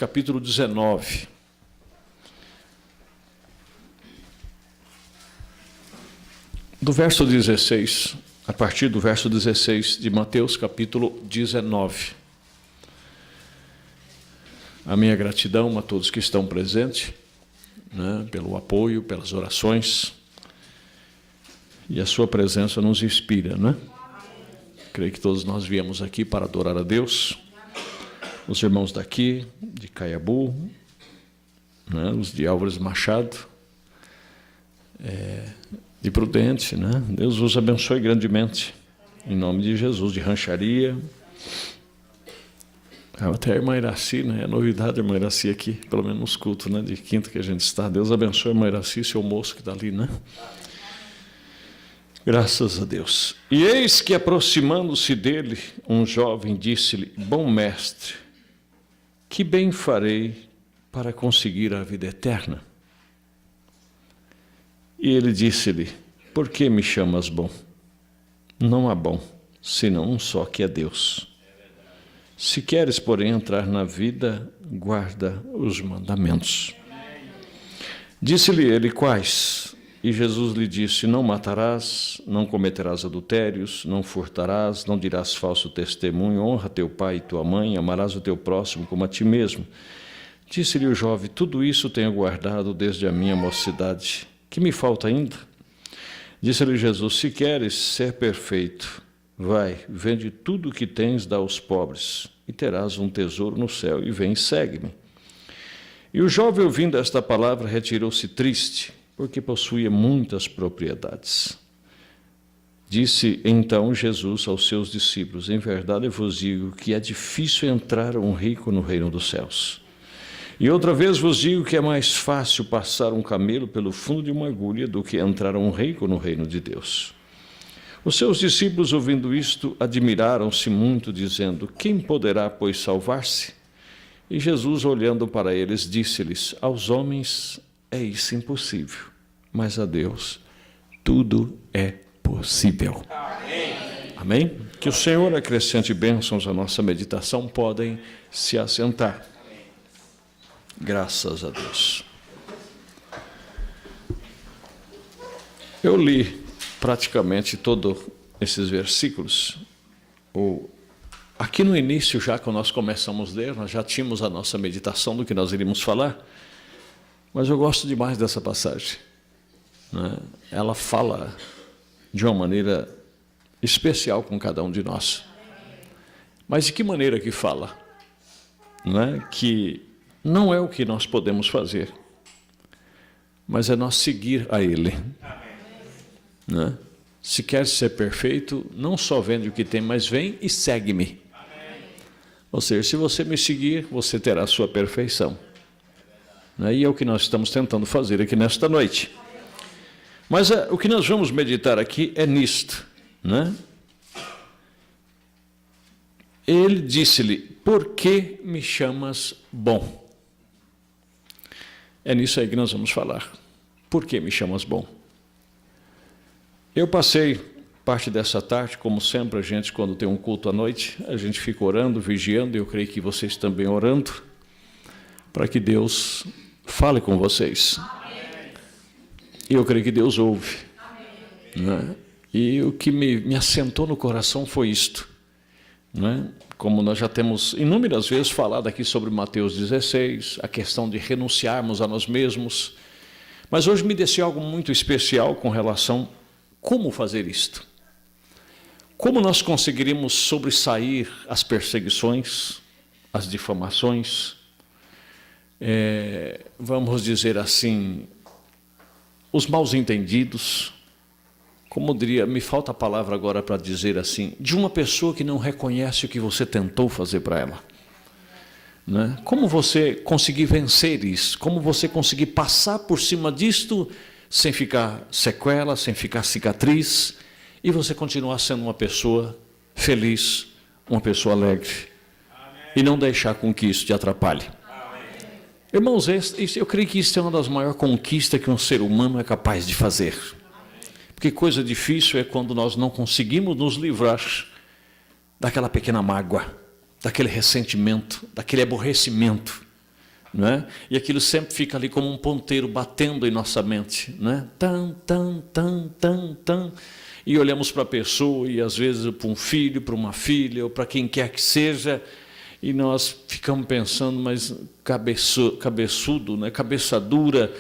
capítulo 19. Do verso 16, a partir do verso 16 de Mateus, capítulo 19. A minha gratidão a todos que estão presentes, né, pelo apoio, pelas orações, e a sua presença nos inspira, né? Creio que todos nós viemos aqui para adorar a Deus. Os irmãos daqui, de Caiabu, né, os de Álvares Machado, de Prudente, né? Deus os abençoe grandemente, em nome de Jesus, de Rancharia. Até a irmã Iraci, né? É novidade a irmã Iraci aqui, pelo menos nos cultos, né? De quinta que a gente está. Deus abençoe a irmã Iraci, seu moço que está ali, né? Graças a Deus. E eis que, aproximando-se dele, um jovem disse-lhe: Bom mestre, que bem farei para conseguir a vida eterna? E ele disse-lhe: Por que me chamas bom? Não há bom, senão um só, que é Deus. Se queres, porém, entrar na vida, guarda os mandamentos. Disse-lhe ele: Quais? E Jesus lhe disse: Não matarás, não cometerás adultérios, não furtarás, não dirás falso testemunho, honra teu pai e tua mãe, amarás o teu próximo como a ti mesmo. Disse-lhe o jovem: Tudo isso tenho guardado desde a minha mocidade. Que me falta ainda? Disse-lhe Jesus: Se queres ser perfeito, vai, vende tudo o que tens, dá aos pobres, e terás um tesouro no céu, e vem, segue-me. E o jovem, ouvindo esta palavra, retirou-se triste, porque possuía muitas propriedades. Disse então Jesus aos seus discípulos: Em verdade eu vos digo que é difícil entrar um rico no reino dos céus. E outra vez vos digo que é mais fácil passar um camelo pelo fundo de uma agulha do que entrar um rico no reino de Deus. Os seus discípulos, ouvindo isto, admiraram-se muito, dizendo: Quem poderá, pois, salvar-se? E Jesus, olhando para eles, disse-lhes: Aos homens é isso impossível, mas a Deus tudo é possível. Amém? Amém? Que o Senhor acrescente bênçãos à nossa meditação. Podem se assentar. Graças a Deus. Eu li praticamente todos esses versículos. Aqui no início, já que nós começamos a ler, nós já tínhamos a nossa meditação do que nós iríamos falar, mas eu gosto demais dessa passagem, né? Ela fala de uma maneira especial com cada um de nós. Mas de que maneira que fala? Né? Que não é o que nós podemos fazer, mas é nós seguir a Ele. Né? Se quer ser perfeito, não só vende o que tem, mas vem e segue-me. Ou seja, se você me seguir, você terá a sua perfeição. Né? E é o que nós estamos tentando fazer aqui nesta noite. Mas o que nós vamos meditar aqui é nisto. Né? Ele disse-lhe: Por que me chamas bom? É nisso aí que nós vamos falar. Por que me chamas bom? Eu passei parte dessa tarde, como sempre, a gente, quando tem um culto à noite, a gente fica orando, vigiando, e eu creio que vocês também orando, para que Deus fale com vocês. E eu creio que Deus ouve. Né? E o que me assentou no coração foi isto. Né? Como nós já temos inúmeras vezes falado aqui sobre Mateus 16, a questão de renunciarmos a nós mesmos, mas hoje me desceu algo muito especial com relação a como fazer isto. Como nós conseguiríamos sobressair as perseguições, as difamações, vamos dizer assim, os maus entendidos, como diria, me falta a palavra agora para dizer assim, de uma pessoa que não reconhece o que você tentou fazer para ela. Né? Como você conseguir vencer isso? Como você conseguir passar por cima disto sem ficar sequela, sem ficar cicatriz, e você continuar sendo uma pessoa feliz, uma pessoa alegre. Amém. E não deixar com que isso te atrapalhe. Amém. Irmãos, eu creio que isso é uma das maiores conquistas que um ser humano é capaz de fazer. Porque coisa difícil é quando nós não conseguimos nos livrar daquela pequena mágoa, daquele ressentimento, daquele aborrecimento, não é? E aquilo sempre fica ali como um ponteiro batendo em nossa mente, não é? Tan, tan, tan, tan, tan. E olhamos para a pessoa, e às vezes para um filho, para uma filha, ou para quem quer que seja, e nós ficamos pensando, mas cabeçudo, né? Cabeça dura,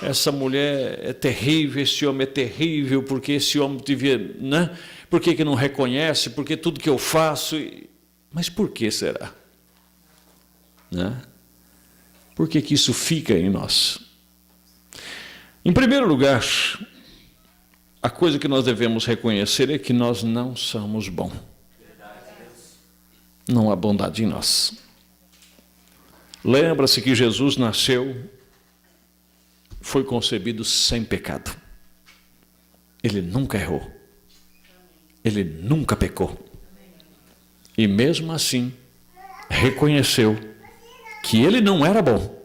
essa mulher é terrível, esse homem é terrível, porque esse homem devia, né? Por que não reconhece? Porque tudo que eu faço... Mas por que será? Né? Por que isso fica em nós? Em primeiro lugar, a coisa que nós devemos reconhecer é que nós não somos bons. Não há bondade em nós. Lembra-se que Jesus nasceu, foi concebido sem pecado. Ele nunca errou. Ele nunca pecou. E mesmo assim, reconheceu que ele não era bom,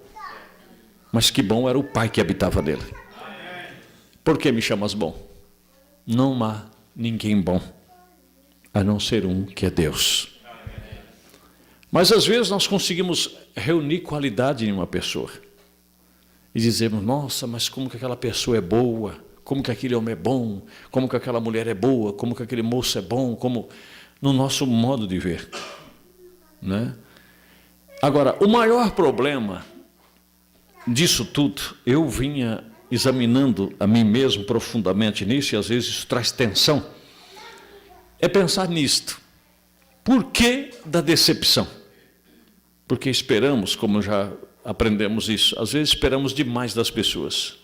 mas que bom era o Pai que habitava nele. Por que me chamas bom? Não há ninguém bom, a não ser um que é Deus. Mas às vezes nós conseguimos reunir qualidade em uma pessoa e dizemos, nossa, mas como que aquela pessoa é boa, como que aquele homem é bom, como que aquela mulher é boa, como que aquele moço é bom, como no nosso modo de ver, né? Agora, o maior problema disso tudo, eu vinha examinando a mim mesmo profundamente nisso, e às vezes isso traz tensão, é pensar nisto. Por que da decepção? Porque esperamos, como já aprendemos isso, às vezes esperamos demais das pessoas.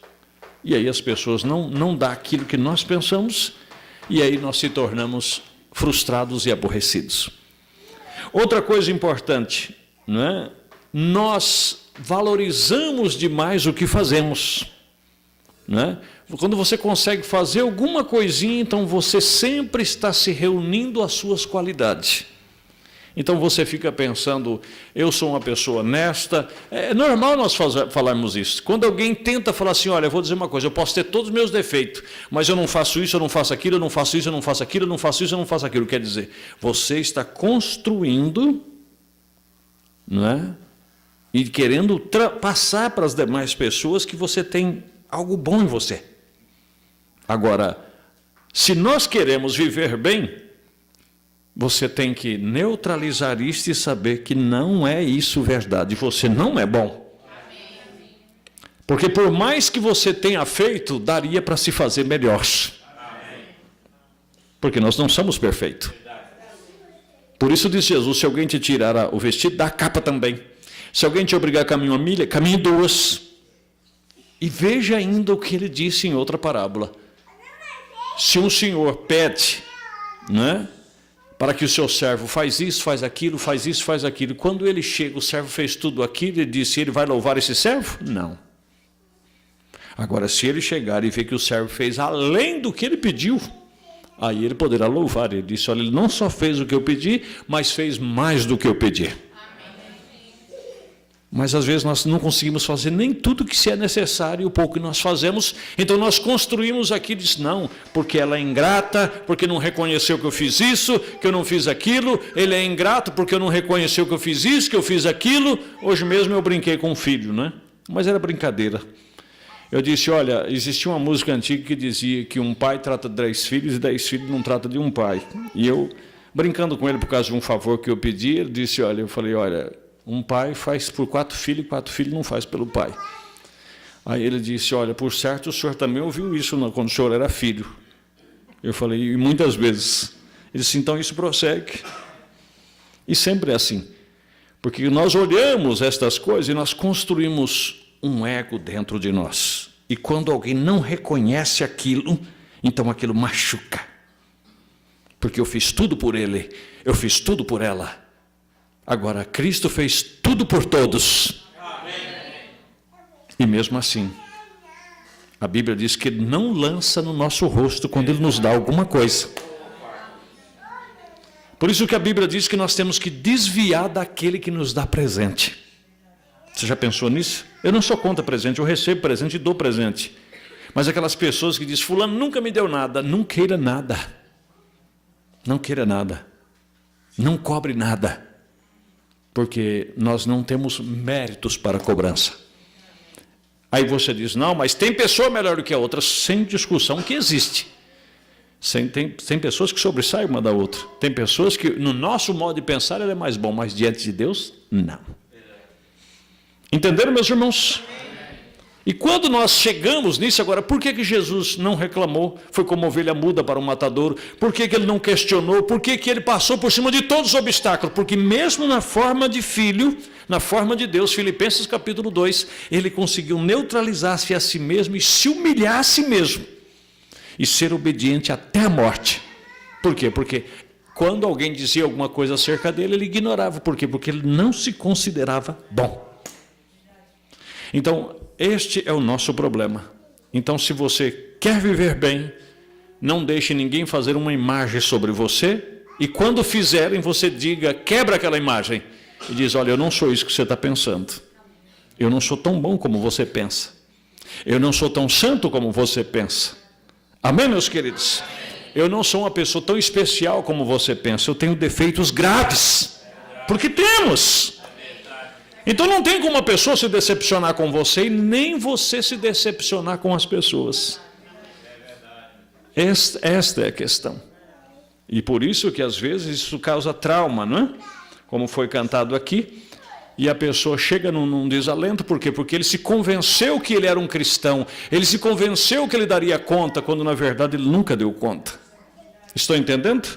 E aí as pessoas não dão aquilo que nós pensamos, e aí nós se tornamos frustrados e aborrecidos. Outra coisa importante, não é? Nós valorizamos demais o que fazemos, não é? Quando você consegue fazer alguma coisinha, então você sempre está se reunindo às suas qualidades. Então você fica pensando, eu sou uma pessoa honesta. É normal nós falarmos isso. Quando alguém tenta falar assim, olha, eu vou dizer uma coisa, eu posso ter todos os meus defeitos, mas eu não faço isso, eu não faço aquilo, eu não faço isso, eu não faço aquilo, eu não faço isso, eu não faço aquilo. Quer dizer, você está construindo, não é? E querendo passar para as demais pessoas que você tem algo bom em você. Agora, se nós queremos viver bem, você tem que neutralizar isso e saber que não é isso verdade. Você não é bom. Porque por mais que você tenha feito, daria para se fazer melhor. Porque nós não somos perfeitos. Por isso disse Jesus, se alguém te tirar o vestido, dá a capa também. Se alguém te obrigar a caminhar uma milha, caminhe duas. E veja ainda o que ele disse em outra parábola. Se um senhor pede, né, para que o seu servo faz isso, faz aquilo, faz isso, faz aquilo. Quando ele chega, o servo fez tudo aquilo, ele disse, ele vai louvar esse servo? Não. Agora, se ele chegar e ver que o servo fez além do que ele pediu, aí ele poderá louvar. Ele disse, olha, ele não só fez o que eu pedi, mas fez mais do que eu pedi. Mas às vezes nós não conseguimos fazer nem tudo que se é necessário, o pouco que nós fazemos, então nós construímos aquilo e diz, não, porque ela é ingrata, porque não reconheceu que eu fiz isso, que eu não fiz aquilo, ele é ingrato porque eu não reconheceu que eu fiz isso, que eu fiz aquilo. Hoje mesmo eu brinquei com um filho, né? Mas era brincadeira. Eu disse, olha, existia uma música antiga que dizia que um pai trata de 10 filhos e 10 filhos não trata de um pai. E eu, brincando com ele por causa de um favor que eu pedi, ele disse, olha, eu falei, olha, um pai faz por 4 filhos e 4 filhos não faz pelo pai. Aí ele disse, olha, por certo o senhor também ouviu isso quando o senhor era filho. Eu falei, e muitas vezes. Ele disse, então isso prossegue. E sempre é assim. Porque nós olhamos estas coisas e nós construímos um ego dentro de nós. E quando alguém não reconhece aquilo, então aquilo machuca. Porque eu fiz tudo por ele, eu fiz tudo por ela. Agora, Cristo fez tudo por todos. Amém. E mesmo assim, a Bíblia diz que Ele não lança no nosso rosto quando Ele nos dá alguma coisa. Por isso que a Bíblia diz que nós temos que desviar daquele que nos dá presente. Você já pensou nisso? Eu não sou contra presente, eu recebo presente e dou presente. Mas aquelas pessoas que dizem, fulano nunca me deu nada, não queira nada. Não queira nada. Não cobre nada. porque nós não temos méritos para a cobrança. Aí você diz, não, mas tem pessoa melhor do que a outra, sem discussão que existe. Tem pessoas que sobressaem uma da outra. Tem pessoas que, no nosso modo de pensar, ela é mais bom, mas diante de Deus, não. Entenderam, meus irmãos? E quando nós chegamos nisso agora, por que Jesus não reclamou? Foi como ovelha muda para o matadouro. Por que ele não questionou? Por que ele passou por cima de todos os obstáculos? Porque mesmo na forma de filho, na forma de Deus, Filipenses capítulo 2, ele conseguiu neutralizar-se a si mesmo e se humilhar a si mesmo. E ser obediente até a morte. Por quê? Porque quando alguém dizia alguma coisa acerca dele, ele ignorava. Por quê? Porque ele não se considerava bom. Então, este é o nosso problema. Então, se você quer viver bem, não deixe ninguém fazer uma imagem sobre você, e quando fizerem, você diga, quebra aquela imagem, e diz, olha, eu não sou isso que você está pensando. Eu não sou tão bom como você pensa. Eu não sou tão santo como você pensa. Amém, meus queridos? Eu não sou uma pessoa tão especial como você pensa. Eu tenho defeitos graves, porque temos. Então não tem como uma pessoa se decepcionar com você e nem você se decepcionar com as pessoas. Esta é a questão. E por isso que às vezes isso causa trauma, não é? Como foi cantado aqui. E a pessoa chega num desalento, por quê? Porque ele se convenceu que ele era um cristão. Ele se convenceu que ele daria conta, quando na verdade ele nunca deu conta. Estou entendendo?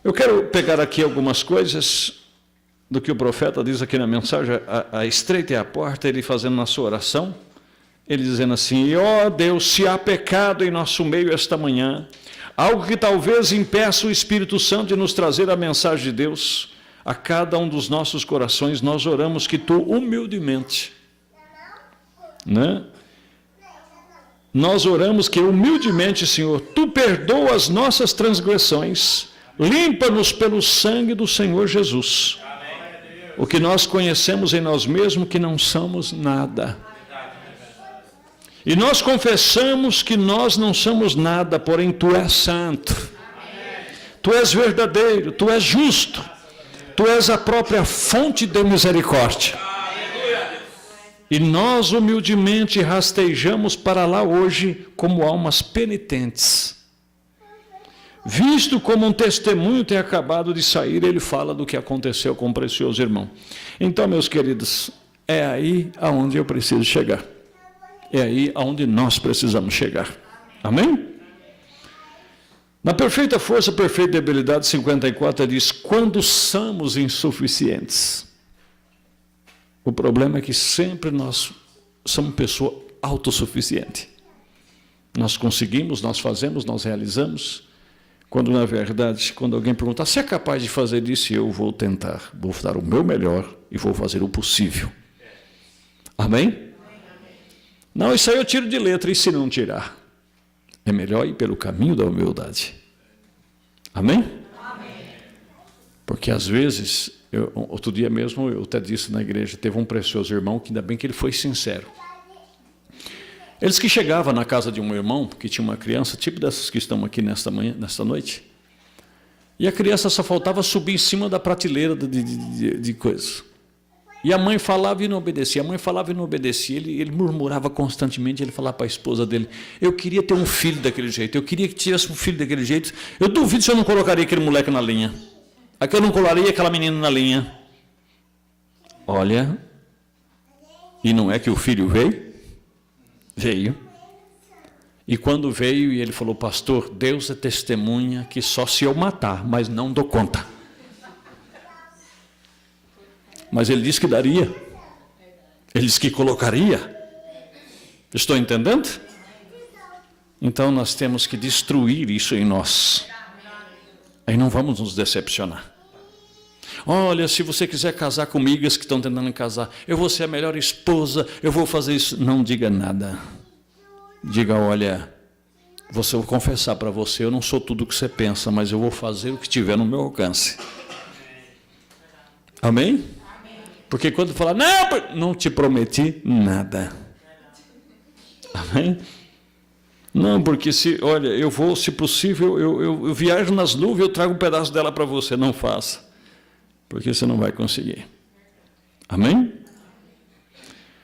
Eu quero pegar aqui algumas coisas do que o profeta diz aqui na mensagem, a estreita é a porta, ele fazendo na sua oração, ele dizendo assim, ó Deus, se há pecado em nosso meio esta manhã, algo que talvez impeça o Espírito Santo de nos trazer a mensagem de Deus, a cada um dos nossos corações, nós oramos que tu humildemente, né? Nós oramos que humildemente, Senhor, tu perdoa as nossas transgressões, limpa-nos pelo sangue do Senhor Jesus. O que nós conhecemos em nós mesmos que não somos nada. E nós confessamos que nós não somos nada, porém tu és santo. Tu és verdadeiro, tu és justo. Tu és a própria fonte de misericórdia. E nós humildemente rastejamos para lá hoje como almas penitentes. Visto como um testemunho tem acabado de sair, ele fala do que aconteceu com o precioso irmão. Então, meus queridos, é aí aonde eu preciso chegar. É aí aonde nós precisamos chegar. Amém? Na perfeita força, perfeita debilidade, 54, diz, quando somos insuficientes. O problema é que sempre nós somos pessoa autossuficiente. Nós conseguimos, nós fazemos, nós realizamos. Quando, na verdade, quando alguém perguntar, se é capaz de fazer isso, eu vou tentar, vou dar o meu melhor e vou fazer o possível. Amém? Não, isso aí eu tiro de letra, e se não tirar? É melhor ir pelo caminho da humildade. Amém? Porque às vezes, outro dia mesmo, eu até disse na igreja, teve um precioso irmão, que ainda bem que ele foi sincero. Eles que chegavam na casa de um irmão, que tinha uma criança, tipo dessas que estão aqui nesta noite, e a criança só faltava subir em cima da prateleira de coisas. E a mãe falava e não obedecia, ele murmurava constantemente, ele falava para a esposa dele, eu queria ter um filho daquele jeito, eu queria que tivesse um filho daquele jeito, eu duvido se eu não colocaria aquele moleque na linha, aqui eu não colaria aquela menina na linha. Olha, e não é que o filho veio? Veio. E quando veio, e ele falou, pastor, Deus é testemunha que só se eu matar, mas não dou conta. Mas ele disse que daria. Ele disse que colocaria. Estou entendendo? Então nós temos que destruir isso em nós. Aí não vamos nos decepcionar. Olha, se você quiser casar com amigas que estão tentando casar, eu vou ser a melhor esposa, eu vou fazer isso. Não diga nada. Diga, olha, vou confessar para você, eu não sou tudo o que você pensa, mas eu vou fazer o que tiver no meu alcance. Amém? Porque quando falar, não te prometi nada. Amém? Não, porque olha, eu vou, se possível, eu viajo nas nuvens, eu trago um pedaço dela para você, não faça. porque você não vai conseguir. Amém?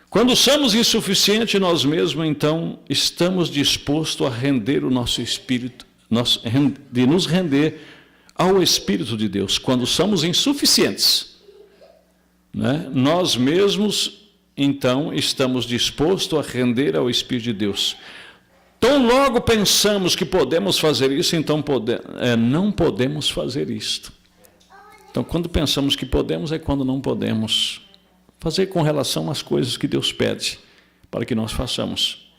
Quando somos insuficientes nós mesmos, então, estamos dispostos a render o nosso espírito, de nos render ao Espírito de Deus. Quando somos insuficientes, né, nós mesmos, então, estamos dispostos a render ao Espírito de Deus. Tão logo pensamos que podemos fazer isso, então não podemos fazer isto. Então, quando pensamos que podemos, é quando não podemos fazer com relação às coisas que Deus pede para que nós façamos.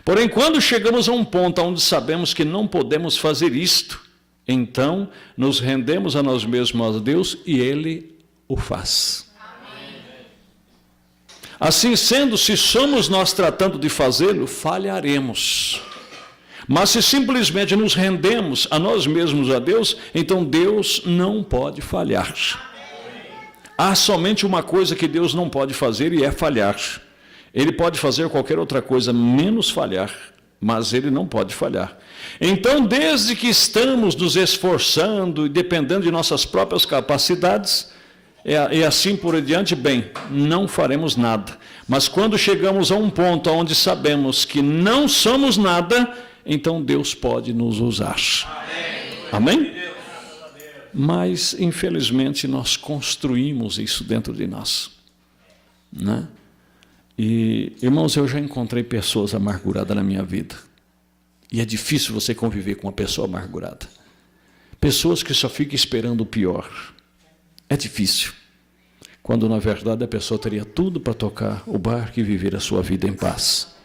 Porém, quando chegamos a um ponto onde sabemos que não podemos fazer isto, então nos rendemos a nós mesmos a Deus e Ele o faz. Amém. Assim sendo, se somos nós tratando de fazê-lo, falharemos. Mas se simplesmente nos rendemos a nós mesmos a Deus, então Deus não pode falhar. Há somente uma coisa que Deus não pode fazer e é falhar. Ele pode fazer qualquer outra coisa menos falhar, mas Ele não pode falhar. Então, desde que estamos nos esforçando e dependendo de nossas próprias capacidades, e assim por diante, bem, não faremos nada. Mas quando chegamos a um ponto onde sabemos que não somos nada, então Deus pode nos usar. Amém? Mas, infelizmente, nós construímos isso dentro de nós. Né? E, irmãos, eu já encontrei pessoas amarguradas na minha vida. E é difícil você conviver com uma pessoa amargurada. Pessoas que só ficam esperando o pior. É difícil. Quando, na verdade, a pessoa teria tudo para tocar o barco e viver a sua vida em paz.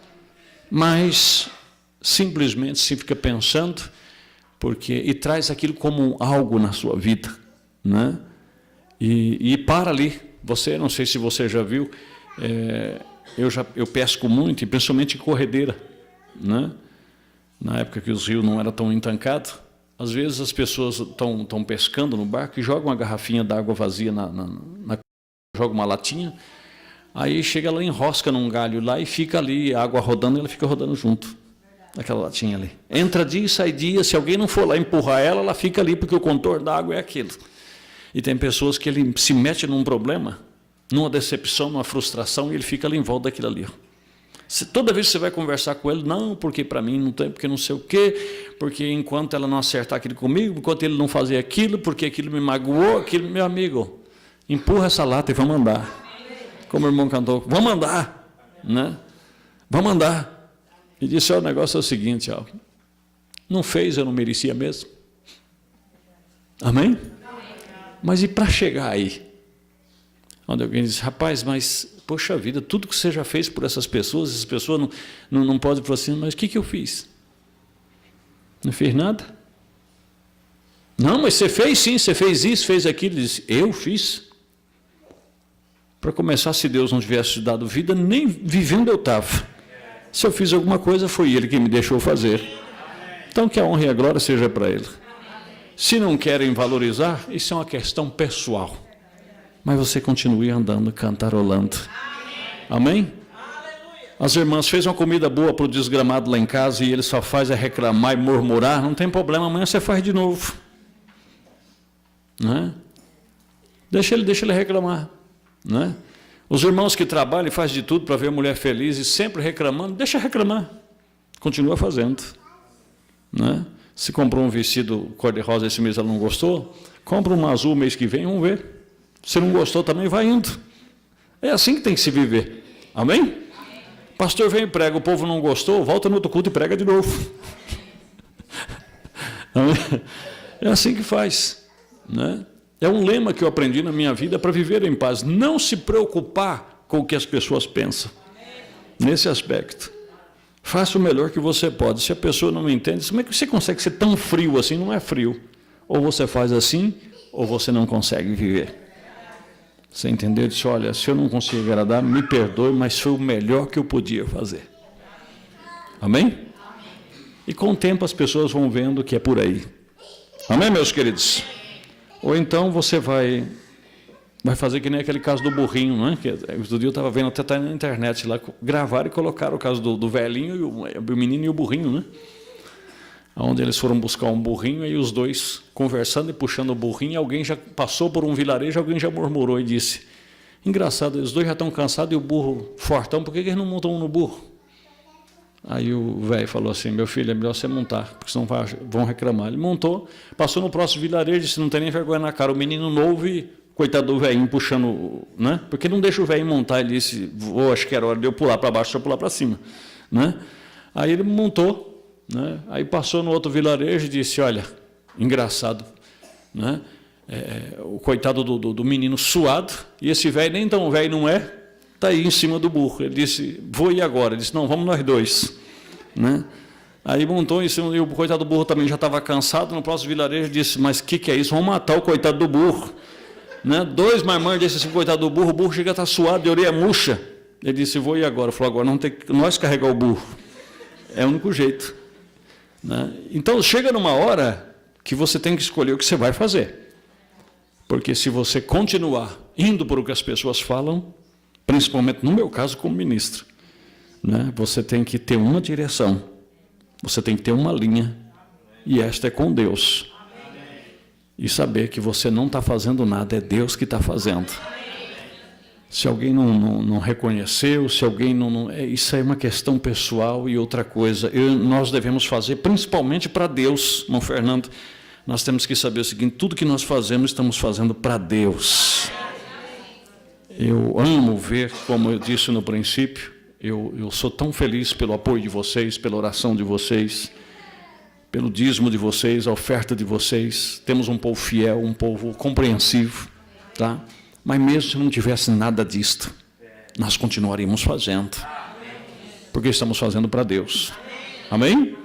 Mas, simplesmente, se fica pensando... e traz aquilo como algo na sua vida, né? E para ali. Não sei se você já viu, eu pesco muito, e principalmente em corredeira, né? Na época que os rios não eram tão entancados, às vezes as pessoas estão pescando no barco e jogam uma garrafinha d'água vazia, joga uma latinha, aí chega lá, enrosca num galho lá e fica ali, a água rodando, ela fica rodando junto. Aquela latinha ali. Entra dia e sai dia, se alguém não for lá empurrar ela, ela fica ali, porque o contorno da água é aquilo. E tem pessoas que ele se mete num problema, numa decepção, numa frustração, e ele fica ali em volta daquilo ali. Toda vez que você vai conversar com ele, não, porque para mim não tem, porque não sei o quê, porque enquanto ela não acertar aquilo comigo, enquanto ele não fazer aquilo, porque aquilo me magoou, aquilo, meu amigo, empurra essa lata e vamos andar. Como o irmão cantou, vamos andar, né? Vamos andar. E disse, o negócio é o seguinte, não fez, eu não merecia mesmo. Amém? Mas e para chegar aí? Onde alguém diz, rapaz, mas, poxa vida, tudo que você já fez por essas pessoas não podem falar assim, mas o que eu fiz? Não fiz nada? Não, mas você fez sim, você fez isso, fez aquilo. Ele disse, eu fiz? Para começar, se Deus não tivesse te dado vida, nem vivendo eu estava. Se eu fiz alguma coisa, foi Ele que me deixou fazer. Então, que a honra e a glória seja para Ele. Se não querem valorizar, isso é uma questão pessoal. Mas você continue andando, cantarolando. Amém? As irmãs fez uma comida boa para o desgramado lá em casa e ele só faz reclamar e murmurar, não tem problema, amanhã você faz de novo. Né? Deixa ele reclamar. Né? Os irmãos que trabalham e fazem de tudo para ver a mulher feliz e sempre reclamando, deixa reclamar. Continua fazendo. Né? Se comprou um vestido cor-de-rosa esse mês, ela não gostou, compra um azul mês que vem, vamos ver. Se não gostou também, vai indo. É assim que tem que se viver. Amém? Pastor vem e prega, o povo não gostou, volta no outro culto e prega de novo. Amém? É assim que faz. Né? É um lema que eu aprendi na minha vida para viver em paz. Não se preocupar com o que as pessoas pensam. Nesse aspecto. Faça o melhor que você pode. Se a pessoa não me entende, como é que você consegue ser tão frio assim? Não é frio. Ou você faz assim, ou você não consegue viver. Você entendeu? Disse, olha, se eu não consigo agradar, me perdoe, mas foi o melhor que eu podia fazer. Amém? E com o tempo as pessoas vão vendo que é por aí. Amém, meus queridos? Ou então você vai fazer que nem aquele caso do burrinho, não é? Que outro dia eu estava vendo, até na internet lá, gravaram e colocaram o caso do velhinho, o menino e o burrinho, né? onde eles foram buscar um burrinho, e os dois conversando e puxando o burrinho, alguém já passou por um vilarejo, alguém já murmurou e disse: engraçado, os dois já estão cansados e o burro fortão, por que eles não montam um no burro? Aí o velho falou assim: meu filho, é melhor você montar, porque senão vão reclamar. Ele montou, passou no próximo vilarejo e disse: não tem nem vergonha na cara. O menino novo e coitado do velhinho puxando, né? Porque não deixa o velhinho montar. Ele disse: acho que era hora de eu pular para baixo, só pular para cima, né? Aí ele montou, né? Aí passou no outro vilarejo e disse: olha, engraçado, né? O coitado do menino suado, e esse velho nem tão velho não é, está aí em cima do burro. Ele disse: vou ir agora. Ele disse: não, vamos nós dois, né? Aí montou em cima, e o coitado do burro também já estava cansado. No próximo vilarejo disse: mas o que é isso? Vamos matar o coitado do burro, né? Dois marmanjos disse assim: coitado do burro, o burro chega a estar suado, de orelha murcha. Ele disse: vou ir agora. Falou: agora não tem que nós carregar o burro, é o único jeito, né? Então chega numa hora que você tem que escolher o que você vai fazer, porque se você continuar indo por o que as pessoas falam, principalmente no meu caso como ministro, né, você tem que ter uma direção, você tem que ter uma linha, e esta é com Deus. E saber que você não está fazendo nada, é Deus que está fazendo. Se alguém não reconheceu, se alguém isso é uma questão pessoal. E outra coisa, nós devemos fazer principalmente para Deus, irmão Fernando. Nós temos que saber o seguinte: tudo que nós fazemos, estamos fazendo para Deus. Eu amo ver, como eu disse no princípio, eu sou tão feliz pelo apoio de vocês, pela oração de vocês, pelo dízimo de vocês, a oferta de vocês. Temos um povo fiel, um povo compreensivo, tá? Mas mesmo se não tivesse nada disto, nós continuaríamos fazendo, porque estamos fazendo para Deus. Amém?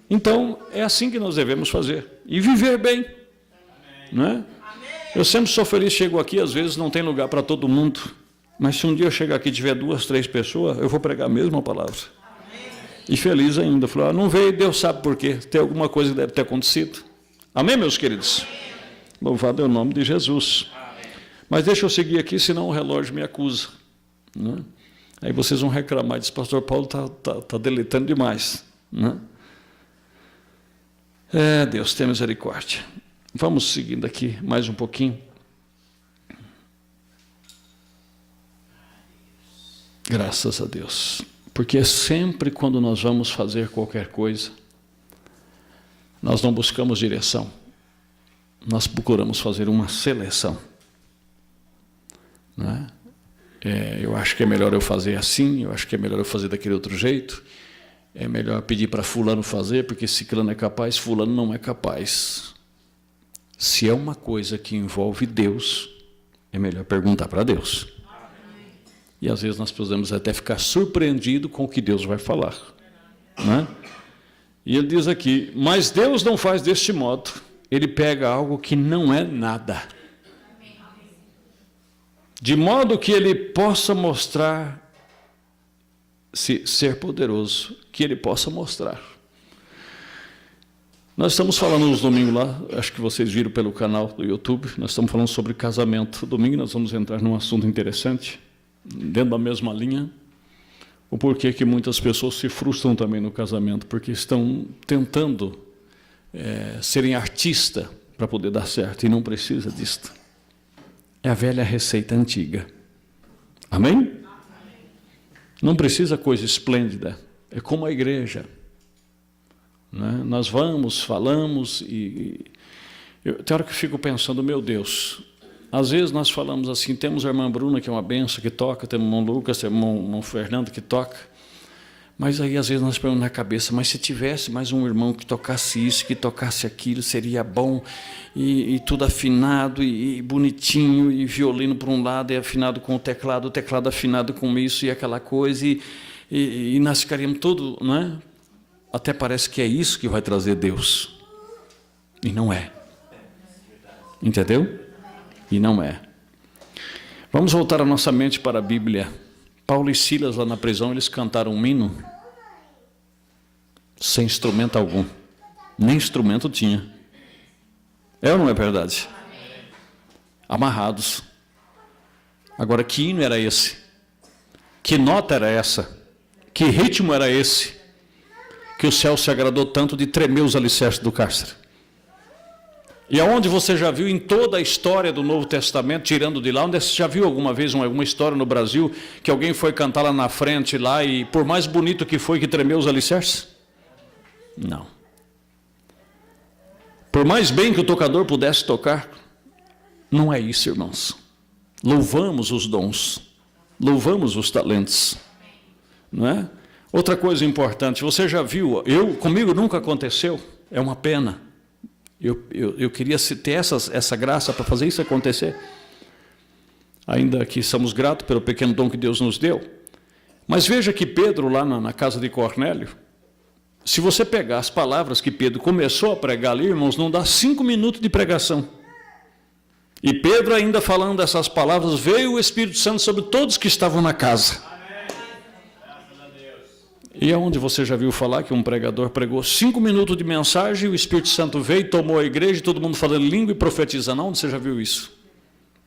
Então, é assim que nós devemos fazer. E viver bem, né? Eu sempre sou feliz, chego aqui, às vezes não tem lugar para todo mundo, mas se um dia eu chegar aqui e tiver 2, 3 pessoas, eu vou pregar a mesma palavra. E feliz ainda. Falei: não veio, Deus sabe por quê. Tem alguma coisa que deve ter acontecido. Amém, meus queridos? Louvado é o nome de Jesus. Mas deixa eu seguir aqui, senão o relógio me acusa, né? Aí vocês vão reclamar, diz: pastor Paulo está deletando demais, né? Deus, tenha misericórdia. Vamos seguindo aqui mais um pouquinho. Graças a Deus. Porque sempre quando nós vamos fazer qualquer coisa, nós não buscamos direção. Nós procuramos fazer uma seleção, né? Eu acho que é melhor eu fazer assim, eu acho que é melhor eu fazer daquele outro jeito. É melhor pedir para fulano fazer, porque ciclano é capaz, fulano não é capaz. Se é uma coisa que envolve Deus, é melhor perguntar para Deus. E às vezes nós podemos até ficar surpreendidos com o que Deus vai falar, né? E ele diz aqui: mas Deus não faz deste modo. Ele pega algo que não é nada, de modo que ele possa mostrar, se ser poderoso, que ele possa mostrar. Nós estamos falando nos domingos lá, acho que vocês viram pelo canal do YouTube, nós estamos falando sobre casamento. Domingo nós vamos entrar num assunto interessante, dentro da mesma linha, o porquê que muitas pessoas se frustram também no casamento, porque estão tentando serem artistas para poder dar certo, e não precisa disso. É a velha receita antiga. Amém? Não precisa coisa esplêndida, é como a igreja, né? Nós vamos, falamos, tem hora que eu fico pensando: meu Deus, às vezes nós falamos assim, temos a irmã Bruna, que é uma benção, que toca, temos o irmão Lucas, temos o irmão Fernando, que toca, mas aí às vezes nós põemos na cabeça: mas se tivesse mais um irmão que tocasse isso, que tocasse aquilo, seria bom, e tudo afinado, e bonitinho, e violino por um lado, e afinado com o teclado afinado com isso, e aquela coisa, e nós ficaríamos todos, não é? Até parece que é isso que vai trazer Deus, e não é. Entendeu? E não é. Vamos voltar a nossa mente para a Bíblia. Paulo e Silas, lá na prisão, eles cantaram um hino sem instrumento algum. Nem instrumento tinha. É ou não é verdade? Amarrados. Agora, que hino era esse? Que nota era essa? Que ritmo era esse? que o céu se agradou tanto de tremer os alicerces do cárcere. E aonde você já viu em toda a história do Novo Testamento, tirando de lá, onde você já viu alguma vez alguma história no Brasil que alguém foi cantar lá na frente lá e por mais bonito que foi que tremeu os alicerces? Não. Por mais bem que o tocador pudesse tocar, não é isso, irmãos. Louvamos os dons, louvamos os talentos, não é? Outra coisa importante, você já viu, comigo nunca aconteceu, é uma pena. Eu queria ter essa graça para fazer isso acontecer. Ainda que somos gratos pelo pequeno dom que Deus nos deu. Mas veja que Pedro, lá na casa de Cornélio, se você pegar as palavras que Pedro começou a pregar ali, irmãos, não dá 5 minutos de pregação. E Pedro ainda falando essas palavras, veio o Espírito Santo sobre todos que estavam na casa. E aonde você já viu falar que um pregador pregou 5 minutos de mensagem, o Espírito Santo veio, tomou a igreja, e todo mundo falando língua e profetizando? Onde você já viu isso?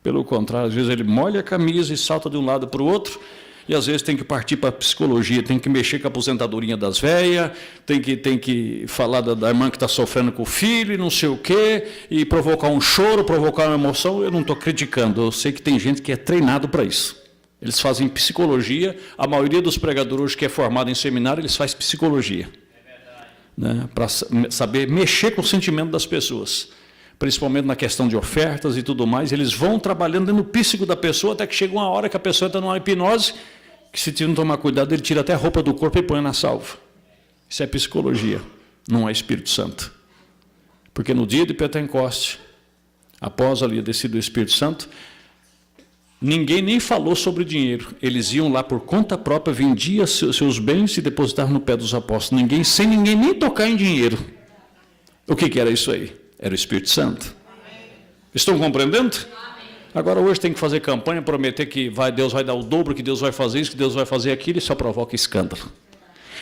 Pelo contrário, às vezes ele molha a camisa e salta de um lado para o outro, e às vezes tem que partir para a psicologia, tem que mexer com a aposentadoria das velhas, tem que falar da irmã que está sofrendo com o filho, e não sei o quê, e provocar um choro, provocar uma emoção. Eu não estou criticando, eu sei que tem gente que é treinado para isso. Eles fazem psicologia, a maioria dos pregadores hoje que é formado em seminário, eles fazem psicologia. Né, para saber mexer com o sentimento das pessoas. Principalmente na questão de ofertas e tudo mais, eles vão trabalhando no psíquico da pessoa, até que chega uma hora que a pessoa está numa hipnose, que se não tomar cuidado, ele tira até a roupa do corpo e põe na salva. Isso é psicologia, não é Espírito Santo. Porque no dia de Pentecoste, após ali a descida do Espírito Santo, ninguém nem falou sobre dinheiro. Eles iam lá por conta própria, vendiam seus bens e depositavam no pé dos apóstolos. Sem ninguém nem tocar em dinheiro. O que era isso aí? Era o Espírito Santo. Estão compreendendo? Agora hoje tem que fazer campanha, prometer que Deus vai dar o dobro, que Deus vai fazer isso, que Deus vai fazer aquilo, e só provoca escândalo.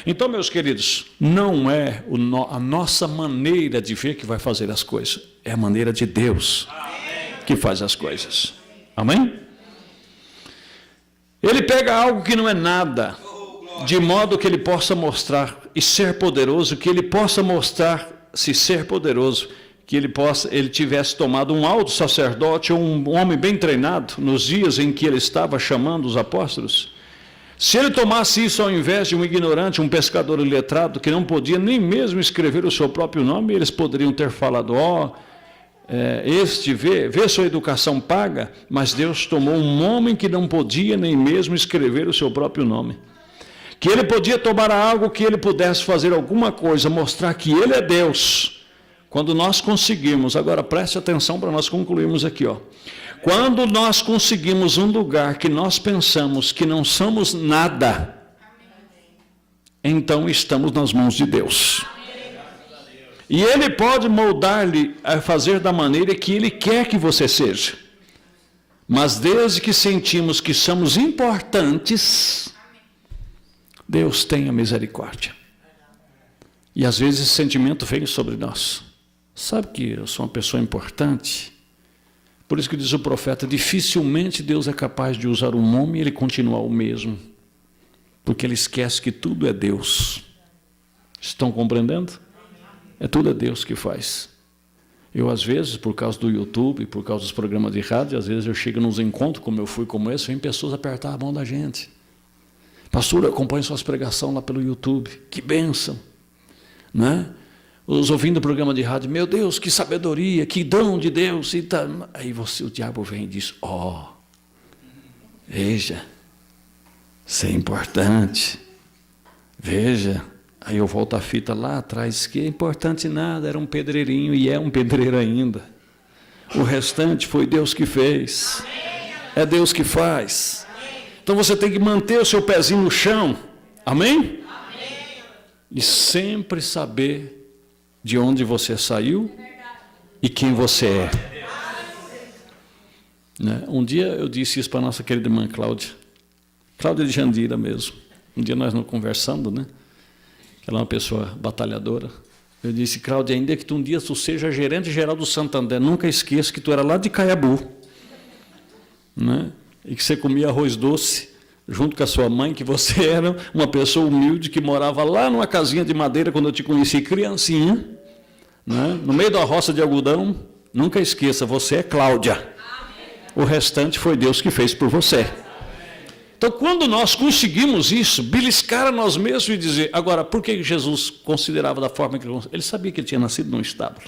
Então, meus queridos, não é a nossa maneira de ver que vai fazer as coisas. É a maneira de Deus que faz as coisas. Amém? Ele pega algo que não é nada, de modo que ele possa mostrar e ser poderoso, que ele possa mostrar se ser poderoso, que ele tivesse tomado um alto sacerdote ou um homem bem treinado nos dias em que ele estava chamando os apóstolos. Se ele tomasse isso ao invés de um ignorante, um pescador iletrado, que não podia nem mesmo escrever o seu próprio nome, eles poderiam ter falado, vê sua educação paga, mas Deus tomou um homem que não podia nem mesmo escrever o seu próprio nome. Que ele podia tomar algo que ele pudesse fazer alguma coisa, mostrar que ele é Deus. Quando nós conseguimos, agora preste atenção para nós concluirmos aqui, quando nós conseguimos um lugar que nós pensamos que não somos nada, então estamos nas mãos de Deus. E Ele pode moldar-lhe a fazer da maneira que Ele quer que você seja. Mas desde que sentimos que somos importantes, Deus tenha misericórdia. E às vezes esse sentimento vem sobre nós. Sabe que eu sou uma pessoa importante? Por isso que diz o profeta, dificilmente Deus é capaz de usar um nome e ele continuar o mesmo. Porque ele esquece que tudo é Deus. Estão compreendendo? É tudo é Deus que faz. Eu, às vezes, por causa do YouTube, por causa dos programas de rádio, às vezes eu chego nos encontros, como eu fui como esse, vem pessoas apertar a mão da gente. Pastor, eu acompanho suas pregações lá pelo YouTube. Que bênção. Né? Os ouvindo o programa de rádio, meu Deus, que sabedoria, que dom de Deus. E tá. Aí o diabo vem e diz, veja, isso é importante. Veja. Aí eu volto a fita lá atrás, que é importante nada, era um pedreirinho e é um pedreiro ainda. O restante foi Deus que fez. É Deus que faz. Então você tem que manter o seu pezinho no chão. Amém? E sempre saber de onde você saiu e quem você é. Né? Um dia eu disse isso para a nossa querida irmã Cláudia de Jandira mesmo. Um dia nós não conversando, né? Ela é uma pessoa batalhadora. Eu disse, Cláudia, ainda que um dia tu seja gerente geral do Santander, nunca esqueça que tu era lá de Caiabu, né? E que você comia arroz doce junto com a sua mãe, que você era uma pessoa humilde que morava lá numa casinha de madeira quando eu te conheci criancinha, né? No meio da roça de algodão. Nunca esqueça, você é Cláudia. O restante foi Deus que fez por você. Então, quando nós conseguimos isso, beliscar a nós mesmos e dizer, agora, por que Jesus considerava da forma que ele sabia que ele tinha nascido num estábulo?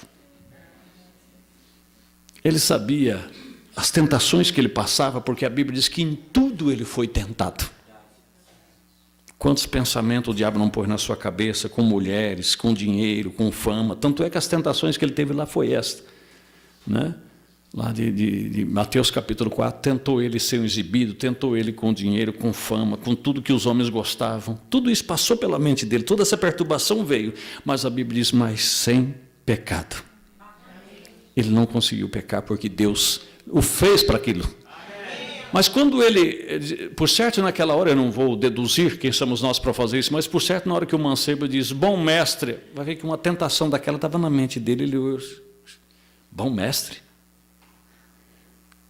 Ele sabia as tentações que ele passava, porque a Bíblia diz que em tudo ele foi tentado. Quantos pensamentos o diabo não pôs na sua cabeça, com mulheres, com dinheiro, com fama. Tanto é que as tentações que ele teve lá foi esta, né? Lá de Mateus capítulo 4, tentou ele ser um exibido, tentou ele com dinheiro, com fama, com tudo que os homens gostavam. Tudo isso passou pela mente dele, toda essa perturbação veio. Mas a Bíblia diz, mas sem pecado. Ele não conseguiu pecar porque Deus o fez para aquilo. Mas quando ele, por certo naquela hora, eu não vou deduzir quem somos nós para fazer isso, mas por certo na hora que o mancebo diz, bom mestre, vai ver que uma tentação daquela estava na mente dele, ele olhou, bom mestre?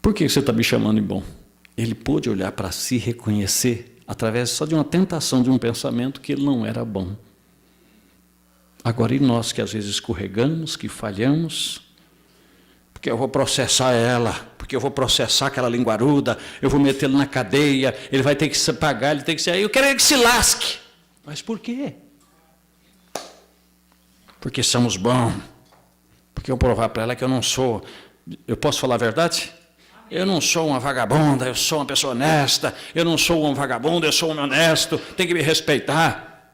Por que você está me chamando de bom? Ele pôde olhar para si e reconhecer, através só de uma tentação, de um pensamento, que ele não era bom. Agora, e nós que às vezes escorregamos, que falhamos, porque eu vou processar ela, porque eu vou processar aquela linguaruda, eu vou metê-lo na cadeia, ele vai ter que se pagar, ele tem que ser, eu quero que se lasque. Mas por quê? Porque somos bons, porque eu provar para ela que eu não sou, eu posso falar a verdade? Eu não sou uma vagabunda, eu sou uma pessoa honesta, eu não sou um vagabundo, eu sou um honesto, tem que me respeitar.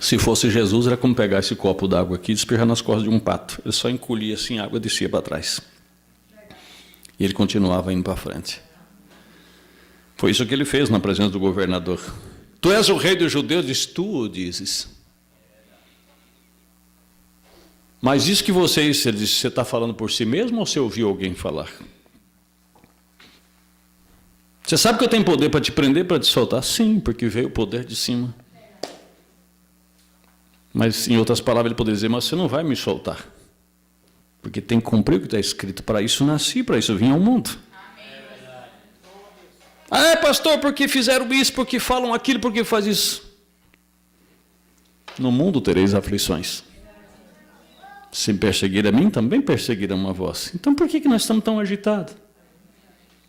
Se fosse Jesus, era como pegar esse copo d'água aqui e despejar nas costas de um pato. Ele só encolhia assim, a água descia para trás. E ele continuava indo para frente. Foi isso que ele fez na presença do governador. Tu és o rei dos judeus? Diz, tu o dizes. Mas isso que você disse, você está falando por si mesmo ou você ouviu alguém falar? Você sabe que eu tenho poder para te prender, para te soltar? Sim, porque veio o poder de cima. Mas, em outras palavras, ele poderia dizer, mas você não vai me soltar. Porque tem que cumprir o que está escrito. Para isso nasci, para isso vim ao mundo. Ah, pastor, porque fizeram isso, porque falam aquilo, porque faz isso. No mundo tereis aflições. Se perseguir a mim, também perseguirão a vós. Então, por que nós estamos tão agitados?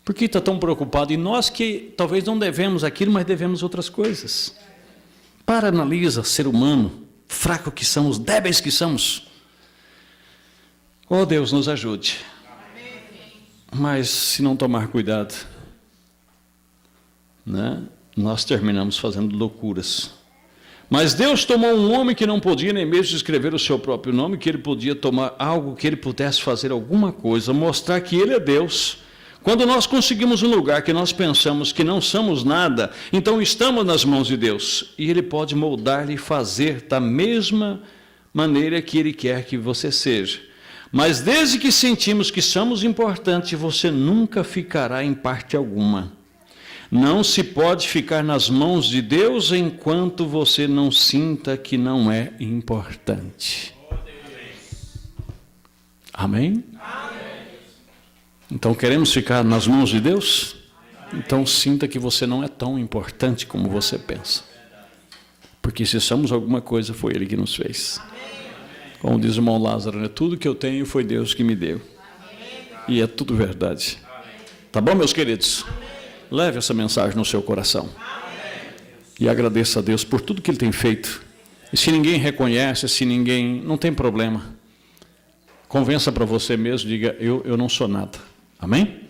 Por que está tão preocupado? E nós que talvez não devemos aquilo, mas devemos outras coisas. Para, analisa, ser humano, fraco que somos, débeis que somos. Oh, Deus, nos ajude. Mas, se não tomar cuidado, né, nós terminamos fazendo loucuras. Mas Deus tomou um homem que não podia nem mesmo escrever o seu próprio nome, que ele podia tomar algo, que ele pudesse fazer alguma coisa, mostrar que ele é Deus. Quando nós conseguimos um lugar que nós pensamos que não somos nada, então estamos nas mãos de Deus. E ele pode moldar e fazer da mesma maneira que ele quer que você seja. Mas desde que sentimos que somos importantes, você nunca ficará em parte alguma. Não se pode ficar nas mãos de Deus enquanto você não sinta que não é importante. Amém? Então queremos ficar nas mãos de Deus? Então sinta que você não é tão importante como você pensa. Porque se somos alguma coisa, foi Ele que nos fez. Como diz o irmão Lázaro, né? Tudo que eu tenho foi Deus que me deu. E é tudo verdade. Tá bom, meus queridos? Leve essa mensagem no seu coração. E agradeça a Deus por tudo que Ele tem feito. E se ninguém reconhece, se ninguém... Não tem problema. Convença para você mesmo, diga, eu não sou nada. Amém?